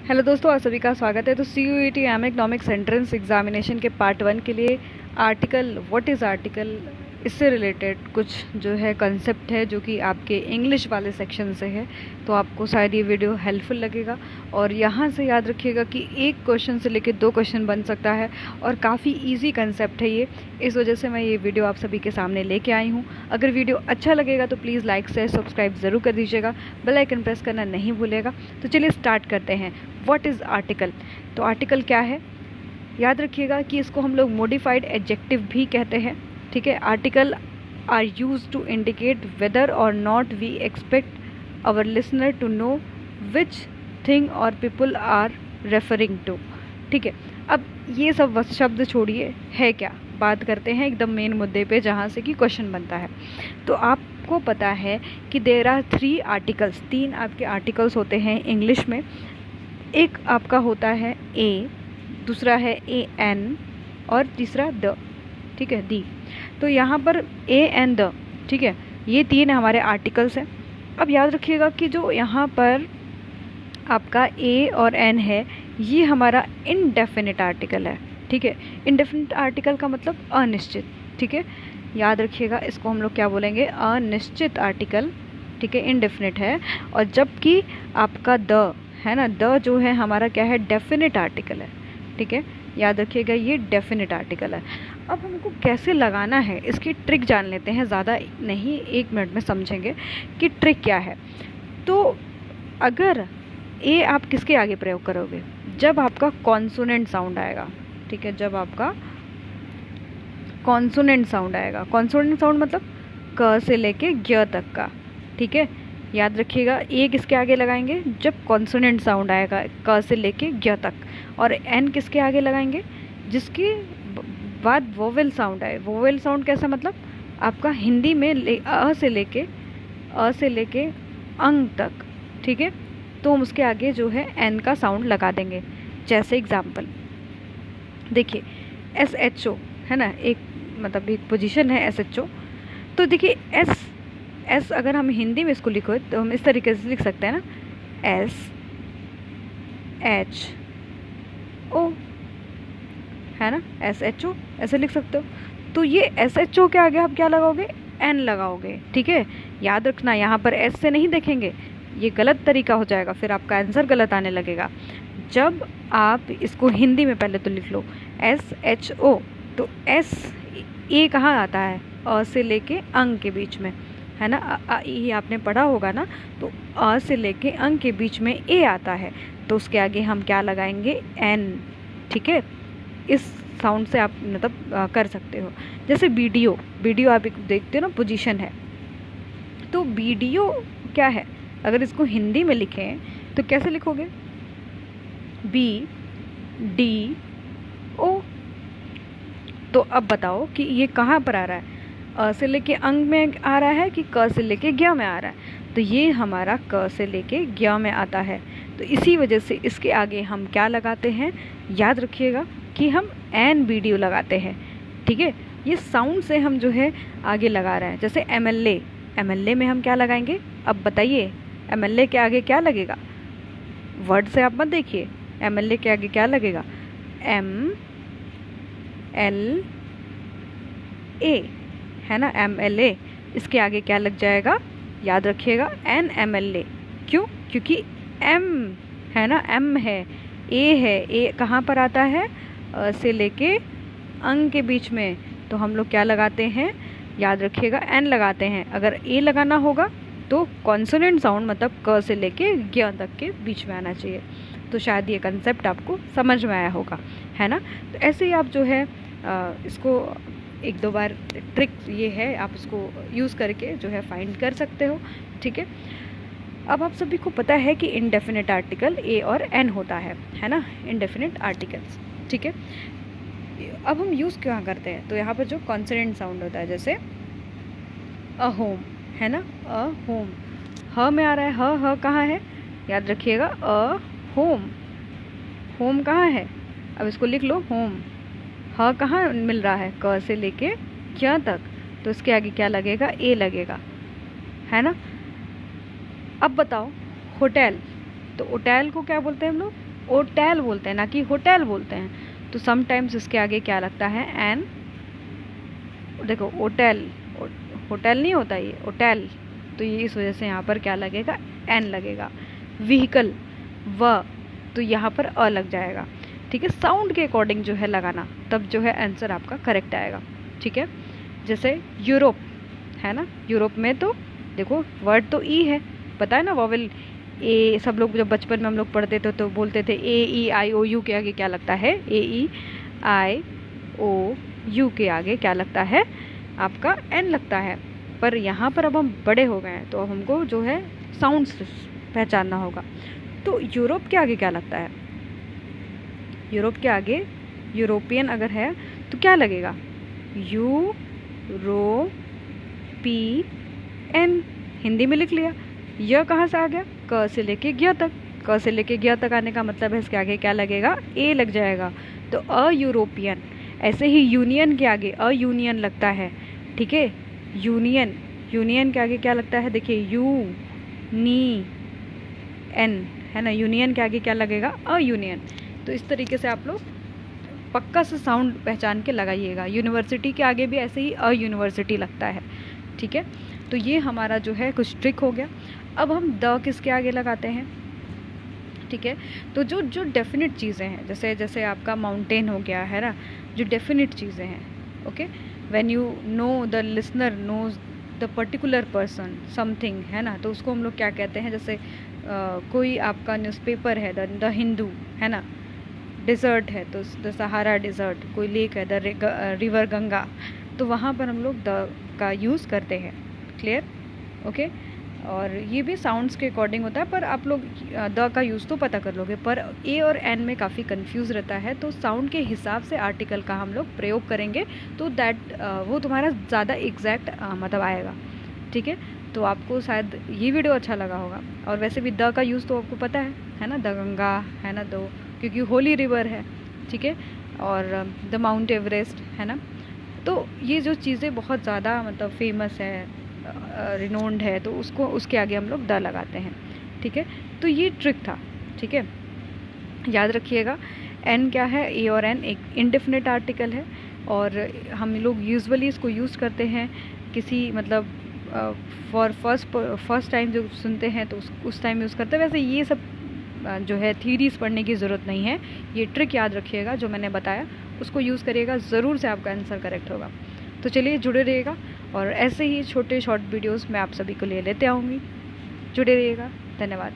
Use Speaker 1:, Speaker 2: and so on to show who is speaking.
Speaker 1: Hello दोस्तों, आप सभी का स्वागत है। तो CUET M economics entrance examination के पार्ट 1 के लिए आर्टिकल व्हाट इज़ आर्टिकल, इससे रिलेटेड कुछ जो है कंसेप्ट है जो कि आपके इंग्लिश वाले सेक्शन से है। तो आपको शायद ये वीडियो हेल्पफुल लगेगा। और यहाँ से याद रखिएगा कि एक क्वेश्चन से लेकर 2 क्वेश्चन बन सकता है और काफ़ी ईजी कंसेप्ट है ये। इस वजह से मैं ये वीडियो आप सभी के सामने लेके आई हूँ। अगर वीडियो अच्छा लगेगा तो प्लीज़ लाइक शेयर सब्सक्राइब ज़रूर कर दीजिएगा, बेल आइकन प्रेस करना नहीं भूलिएगा। तो चलिए स्टार्ट करते हैं। What is article? तो आर्टिकल क्या है, याद रखिएगा कि इसको हम लोग मॉडिफाइड एडजेक्टिव भी कहते हैं। ठीक है, article are use to indicate whether or not we expect our listener to know which thing or people are referring to. ठीक है, अब ये सब शब्द छोड़िए, है क्या, बात करते हैं एकदम मेन मुद्दे पे जहाँ से कि क्वेश्चन बनता है। तो आपको पता है कि देयर आर 3 आर्टिकल्स, 3 आपके आर्टिकल्स होते हैं इंग्लिश में। एक आपका होता है ए, दूसरा है ए एन और तीसरा द। ठीक है, दी। तो यहाँ पर ए एन द, ठीक है, ये 3 हमारे आर्टिकल्स हैं। अब याद रखिएगा कि जो यहाँ पर आपका ए और एन है ये हमारा इनडेफिनिट आर्टिकल है। ठीक है, इनडेफिनिट आर्टिकल का मतलब अनिश्चित। ठीक है, याद रखिएगा इसको हम लोग क्या बोलेंगे, अनिश्चित आर्टिकल। ठीक है, इनडेफिनिट है। और जबकि आपका द है ना, द जो है हमारा क्या है, डेफिनिट आर्टिकल है। ठीक है, याद रखिएगा ये डेफिनिट आर्टिकल है। अब हमको कैसे लगाना है इसकी ट्रिक जान लेते हैं, ज़्यादा नहीं 1 मिनट में समझेंगे कि ट्रिक क्या है। तो अगर ए आप किसके आगे प्रयोग करोगे, जब आपका कॉन्सोनेंट साउंड आएगा। ठीक है, जब आपका कॉन्सोनेंट साउंड आएगा, कॉन्सोनेंट साउंड मतलब क से लेके ग तक का। ठीक है, याद रखिएगा ए किसके आगे लगाएंगे, जब कॉन्सोनेंट साउंड आएगा क से लेके ग तक। और एन किसके आगे लगाएंगे, जिसके बाद वोवेल साउंड आए। वोवेल साउंड कैसा, मतलब आपका हिंदी में अ से लेके अंग तक। ठीक है, तो हम उसके आगे जो है एन का साउंड लगा देंगे। जैसे एग्जाम्पल देखिए, SHO है ना, एक मतलब एक पोजीशन है SHO। तो देखिए एस अगर हम हिंदी में इसको लिखो तो हम इस तरीके से लिख सकते हैं ना, SHO है ना, SHO ऐसे लिख सकते हो। तो ये SHO के आगे आप क्या लगाओगे, एन लगाओगे। ठीक है, याद रखना यहाँ पर एस से नहीं देखेंगे, ये गलत तरीका हो जाएगा, फिर आपका आंसर गलत आने लगेगा। जब आप इसको हिंदी में पहले तो लिख लो SHO, तो एस ए कहाँ आता है, अ से लेके अंग के बीच में, है ना। ये आपने पढ़ा होगा ना, तो अ से लेके अंग के बीच में ए आता है, तो उसके आगे हम क्या लगाएंगे, एन। ठीक है, इस साउंड से आप मतलब कर सकते हो। जैसे वीडियो आप एक देखते हो ना, पोजीशन है। तो वीडियो क्या है, अगर इसको हिंदी में लिखें तो कैसे लिखोगे, BDO। तो अब बताओ कि ये कहाँ पर आ रहा है, अ से लेके अंग में आ रहा है कि क से लेके ज्ञ में आ रहा है। तो ये हमारा क से लेके ज्ञ में आता है। तो इसी वजह से इसके आगे हम क्या लगाते हैं, याद रखिएगा कि हम एन वीडियो लगाते हैं। ठीक है, ये साउंड से हम जो है आगे लगा रहे हैं। जैसे MLA में हम क्या लगाएंगे, अब बताइए MLA के आगे क्या लगेगा, वर्ड से आप मत देखिए, MLA के आगे क्या लगेगा, MLA है ना, MLA। इसके आगे क्या लग जाएगा, याद रखिएगा NMLA। क्यों, क्योंकि M है ना, M है, A है, A कहाँ पर आता है, से लेके अंग के बीच में। तो हम लोग क्या लगाते हैं, याद रखिएगा N लगाते हैं। अगर A लगाना होगा तो कॉन्सोनेंट साउंड मतलब क से लेके ज्ञ तक के बीच में आना चाहिए। तो शायद ये कंसेप्ट आपको समझ में आया होगा, है ना। तो ऐसे ही आप जो है इसको 1-2 बार ट्रिक ये है, आप इसको यूज़ करके जो है फाइंड कर सकते हो। ठीक है, अब आप सभी को पता है कि इनडेफिनिट आर्टिकल ए और एन होता है ना, इनडेफिनिट आर्टिकल्स। ठीक है, अब हम यूज़ क्या करते हैं, तो यहाँ पर जो कॉन्सोनेंट साउंड होता है, जैसे अ होम है ना, अ होम, ह में आ रहा है, ह कहाँ है, याद रखिएगा, अ होम कहाँ है, अब इसको लिख लो होम। ह कहाँ मिल रहा है, क से लेके क्या तक, तो इसके आगे क्या लगेगा, ए लगेगा, है ना। अब बताओ होटल, तो होटल को क्या बोलते हैं हम लोग, ओटेल बोलते हैं, ना कि होटल बोलते हैं। तो समटाइम्स इसके आगे क्या लगता है, एन। देखो ओटेल, होटल नहीं होता ये, ओटेल। तो ये इस वजह से यहाँ पर क्या लगेगा, एन लगेगा। व्हीकल, व, तो यहाँ पर अ लग जाएगा। ठीक है, साउंड के अकॉर्डिंग जो है लगाना, तब जो है आंसर आपका करेक्ट आएगा। ठीक है, जैसे यूरोप है ना, यूरोप में तो देखो वर्ड तो ई है, पता है ना, वॉवेल ए। सब लोग जब बचपन में हम लोग पढ़ते थे तो बोलते थे ए ई आई ओ यू के आगे क्या लगता है, ए ई आई ओ यू के आगे क्या लगता है, आपका एन लगता है। पर यहाँ पर अब हम बड़े हो गए हैं तो अब हमको जो है साउंड्स पहचानना होगा। तो यूरोप के आगे क्या लगता है, यूरोप के आगे यूरोपियन अगर है तो क्या लगेगा, European. Hindi में लिख लिया। यह कहाँ से आ गया, क से लेके ज्ञ तक। क से लेके ज्ञ तक आने का मतलब है इसके आगे क्या लगेगा, ए लग जाएगा। तो अ यूरोपियन। ऐसे ही यूनियन के आगे अ यूनियन लगता है। ठीक है, यूनियन, यूनियन के आगे क्या लगता है, देखिए यू नी एन है ना, यूनियन के आगे क्या लगेगा, अ यूनियन। तो इस तरीके से आप लोग पक्का से साउंड पहचान के लगाइएगा। यूनिवर्सिटी के आगे भी ऐसे ही अ यूनिवर्सिटी लगता है। ठीक है, तो ये हमारा जो है कुछ ट्रिक हो गया। अब हम द किसके आगे लगाते हैं। ठीक है, तो जो जो डेफिनेट चीज़ें हैं, जैसे जैसे आपका माउंटेन हो गया है ना, जो डेफिनेट चीज़ें हैं, okay, when you know the listener knows the particular person something, है ना, तो उसको हम लोग क्या कहते हैं, जैसे कोई आपका न्यूज़पेपर है द हिंदू, है ना, डिज़र्ट है तो द सहारा डिज़र्ट, कोई लेक है द रिवर गंगा, तो वहाँ पर हम लोग द का यूज़ करते हैं। Clear, okay. और ये भी साउंड्स के अकॉर्डिंग होता है, पर आप लोग द का यूज़ तो पता कर लोगे, पर ए और एन में काफ़ी कंफ्यूज रहता है, तो साउंड के हिसाब से आर्टिकल का हम लोग प्रयोग करेंगे, तो दैट वो तुम्हारा ज़्यादा एग्जैक्ट मतलब आएगा। ठीक है, तो आपको शायद ये वीडियो अच्छा लगा होगा। और वैसे भी द का यूज़ तो आपको पता है ना, द गंगा है ना, दो, क्योंकि होली रिवर है। ठीक है, और द माउंट एवरेस्ट है ना, तो ये जो चीज़ें बहुत ज़्यादा मतलब फेमस है, रिनोन्ड है, तो उसको उसके आगे हम लोग द लगाते हैं। ठीक है, तो ये ट्रिक था। ठीक है, याद रखिएगा। एन क्या है, ए और एन एक इंडेफिनिट आर्टिकल है, और हम लोग यूजुअली इसको यूज़ करते हैं किसी मतलब फॉर फर्स्ट टाइम जो सुनते हैं तो उस टाइम यूज़ करते हैं। वैसे ये सब जो है थीरीज पढ़ने की ज़रूरत नहीं है, ये ट्रिक याद रखिएगा जो मैंने बताया, उसको यूज़ करिएगा, ज़रूर से आपका आंसर करेक्ट होगा। तो चलिए जुड़े रहिएगा, और ऐसे ही छोटे शॉर्ट वीडियोस मैं आप सभी को लेते आऊँगी। जुड़े रहिएगा, धन्यवाद।